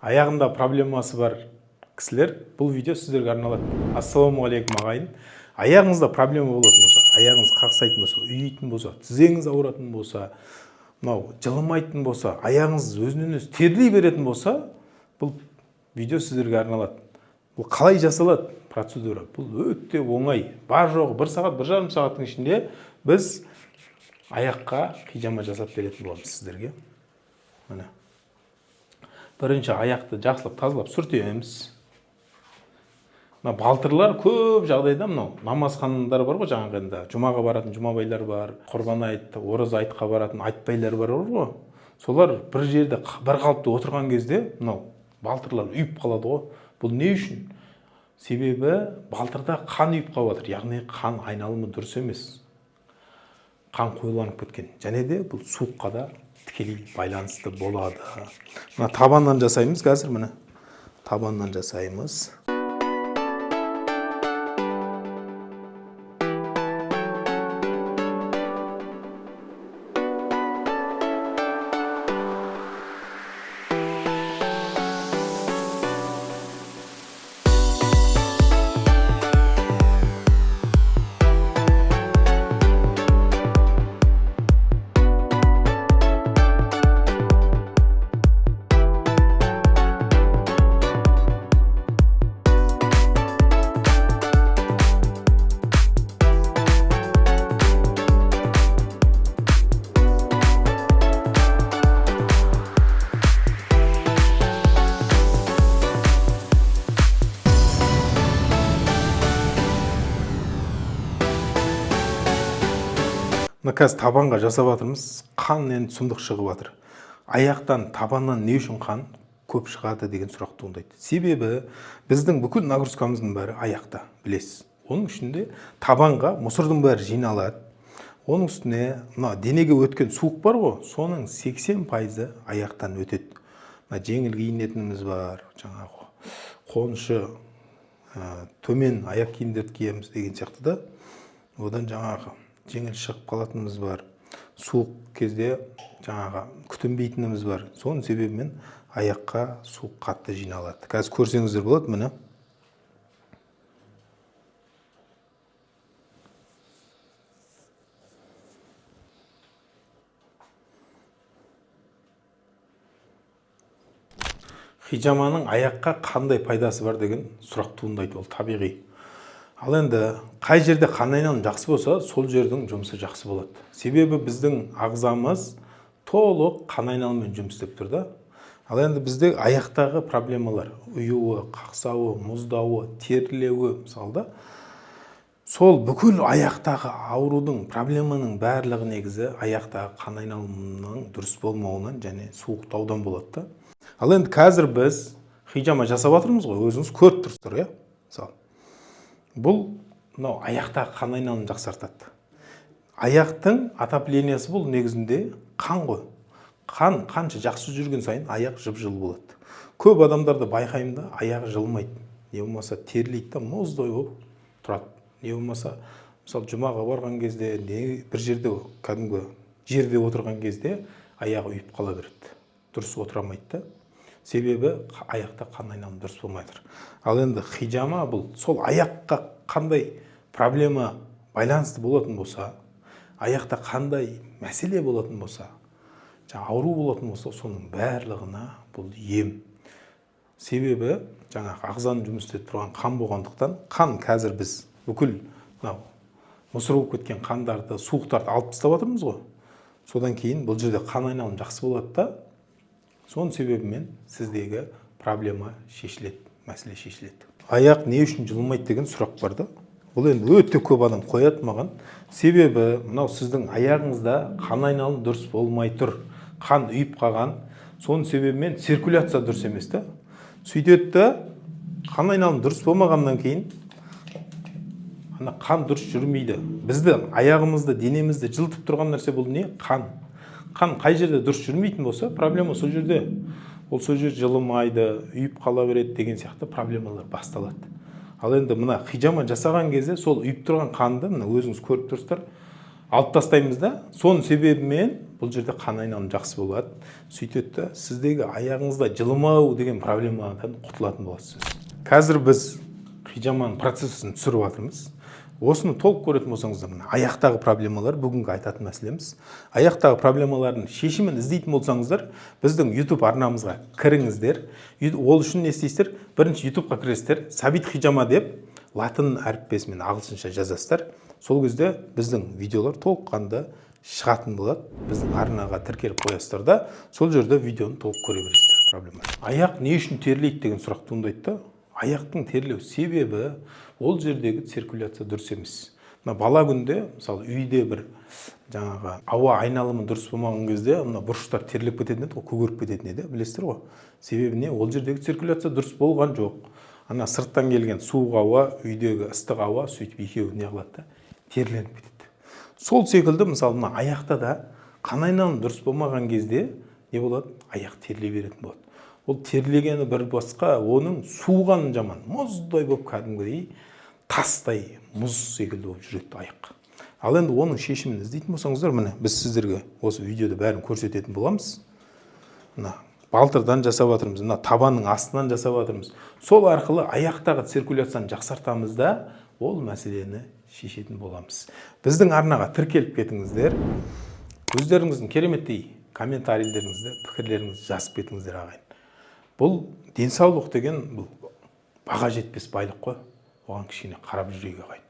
Аяғында проблемасы бар кісілер, бұл видео сіздерге арналады. Ассалаумағалейкум ағайын. Аяғыңызда проблема болатын болса, аяғыңыз қақсайтын болса, үйейтін болса, тізеңіз ауыратын болса, мынау жылымайтын болса, аяғыңыз өзінен өзі терлей беретін болса, бұл видео сіздерге арналады. Бұл қалай жасалады процедура? Бұл өте оңай. Бар жоғы 1 сағат, 1,5 сағаттың ішінде біз аяққа хижама жасап беретін боламыз сіздерге. Міне. Бірінші аяқты жақсылап тазалап сүртеміз. Балтырлар көп жағдайда мынау намазхандар бар ғой, жаңағында жұмаға баратын жұмабайлар бар, құрбан айт, ораза айтқа баратын айтбайлар бар ғой. Солар бір жерде бір қалыпты отырған кезде мынау балтырлар үйіп қалады ғой. Бұл не үшін? Себебі балтырда қан үйіп қалып жатыр, яғни қан айналымы дұрыс емес. Қан қоюланып кеткен. Және де бұл суыққа да тікелей байланысты болады. Мына табаннан жасаймыз қазір, міне. Табаннан жасаймыз. Қазір табанға жасап жатырмыз, қан енді сұмдық шығып жатыр. Аяқтан, табаннан не үшін қан көп шығады деген сұрақ туындайды. Себебі біздің бүкіл нагрузкамыздың бәрі аяқта, білесіз. Оның ішінде табанға мұсырдың бәрі жиналады. Оның үстіне мына денеге өткен суық бар ғой, соның 80% аяқтан өтеді. Жеңіл киінетініміз бар, жаңағы қонышы төмен аяқ киімдерді киеміз деген сияқты да. Одан жаңағы жеңіл шығып қалатынымыз бар. Суық кезде жаңағы күтінбейтініміз бар. Соның себебімен аяққа суық қатты жиналады. Қазір көрсеңіздер болады, міне. Хижаманың аяққа қандай пайдасы бар деген сұрақ туындайды, ол табиғи. Ал енді қай жерде қан айналымы жақсы болса, сол жердің жұмысы жақсы болады. Себебі біздің ағзамыз толық қан айналымымен жұмыс істеп тұр да. Ал енді бізде аяқтағы проблемалар, ұюы, қақсауы, мұздауы, терлеуі мысалда, сол бүкіл аяқтағы аурудың, проблеманың барлығы негізі аяқтағы қан айналымының дұрыс болмауынан және суықтаудан болады да. Ал енді қазір біз хижама жасап жатырмыз ғой, өзіңіз көріп тұрсыздар, иә? Мысалы. Бұл аяқтағы қан айналымын жақсартады. Аяқтың отоплениясы бұл негізінде қан ғой. Қан қанша жақсы жүрген сайын аяқ жып-жылы болады. Көп адамдарды байқаймын да, аяғы жылмайды. Не болмаса терлейді да, мұздай болып тұрады. Не болмаса, мысалы жұмаға барған кезде, бір жерде кәдімгі жерде отырған кезде аяғы үйіп қала береді. Дұрыс отырамайды да. Себебі аяқта қан айналымы дұрыс болмай тұр. Ал енді хижама бұл сол аяққа қандай проблема байланысты болатын болса, аяқта қандай мәселе болатын болса, ауру болатын болса, соның барлығына бұл ем. Себебі жаңағы ағзаның жұмыс істеп тұрған қан болғандықтан, қан қазір біз бүкіл мұсыр болып кеткен қандарды, суықтарды алып тастап жатырмыз ғой. Содан кейін бұл жерде қан айналымы жақсы болады да. Соның себебімен сіздегі проблема шешіледі, мәселе шешіледі. Аяқ не үшін жылмайды деген сұрақ бар да. Бұл енді өте көп адам қояды маған. Себебі мынау сіздің аяғыңызда қан айналымы дұрыс болмай тұр. Қан үйіп қалған. Соның себебімен циркуляция дұрыс емес та. Сөйтеді да, қан айналымы дұрыс болмағаннан кейін қан дұрыс жүрмейді. Бізді аяғымызды, денемізді жылтып тұрған нәрсе бұл не? Қан. Қан қай жерде дұрыс жүрмейтін болса, проблема сол жерде. Ол сол жер жылымайды, үйіп қала береді деген сияқты проблемалар басталады. Ал енді мына хижама жасаған кезде сол үйіп тұрған қанды, мына өзіңіз көріп тұрсыздар, алып тастаймыз да, соның себебімен бұл жерде қан айналым жақсы болады. Сөйтеді да сіздегі аяғыңызда жылымау деген проблемадан құтылатын боласыз. Қазір біз хижаманың процесін түсіріп жатырмыз. Осыны толық көретін болсаңыздар, мына аяқтағы проблемалар бүгінгі айтатын мәселеміз. Аяқтағы проблемалардың шешімін іздейтін болсаңыздар, біздің YouTube арнамызға кіріңіздер. Ол үшін не істейсіздер? Бірінші YouTubeға кіресіздер, Сабит Хижама деп латын әріппесімен ағылшынша жазасыздар. Сол кезде біздің видеолар толыққанды шығатын болады. Біздің арнаға тіркеліп қоясыздар да, сол жерде видеоны толық көре бересіздер. Проблема. Аяқ не үшін терлейді деген сұрақ туындайды да. Аяқтың терлеу себебі ол жердегі циркуляция дұрыс емес. Мына бала күнде, мысалы, үйде бір жаңағы ауа айналымы дұрыс болмаған кезде, мына бұрыштар терлеп кететін еді, көгеріп кететін еді, білесіздер ғой. Себебі не? Ол жердегі циркуляция дұрыс болған жоқ. Ана сырттан келген суық ауа, үйдегі ыстық ауа сөйтіп екеуі не қылады да, терленіп кетеді. Сол секілді, мысалы, мына аяқта да қан айналымы дұрыс болмаған кезде не болады? Аяқ терлей беретін болады. Ол терлегені бір басқа, оның суығаны жаман, мұздай болып кәдімгідей, тастай, мұз секілді болып жүреді аяқ. Ал енді оның шешімін іздейтін болсаңыздар, міне біз сіздерге осы видеода бәрін көрсететін боламыз. Мына балтырдан жасап жатырмыз, мына табанның астынан жасап жатырмыз. Сол арқылы аяқтағы циркуляцияны жақсартамыз да, ол мәселені шешетін боламыз. Біздің арнаға тіркеліп кетіңіздер. Өздеріңіздің кереметтей комментарийлеріңізді, пікірлеріңізді жазып кетіңіздер ағайын. Бұл денсаулық деген бұл баға жетпес байлық қой. Оған кішкене қарап жүрейік ағайын.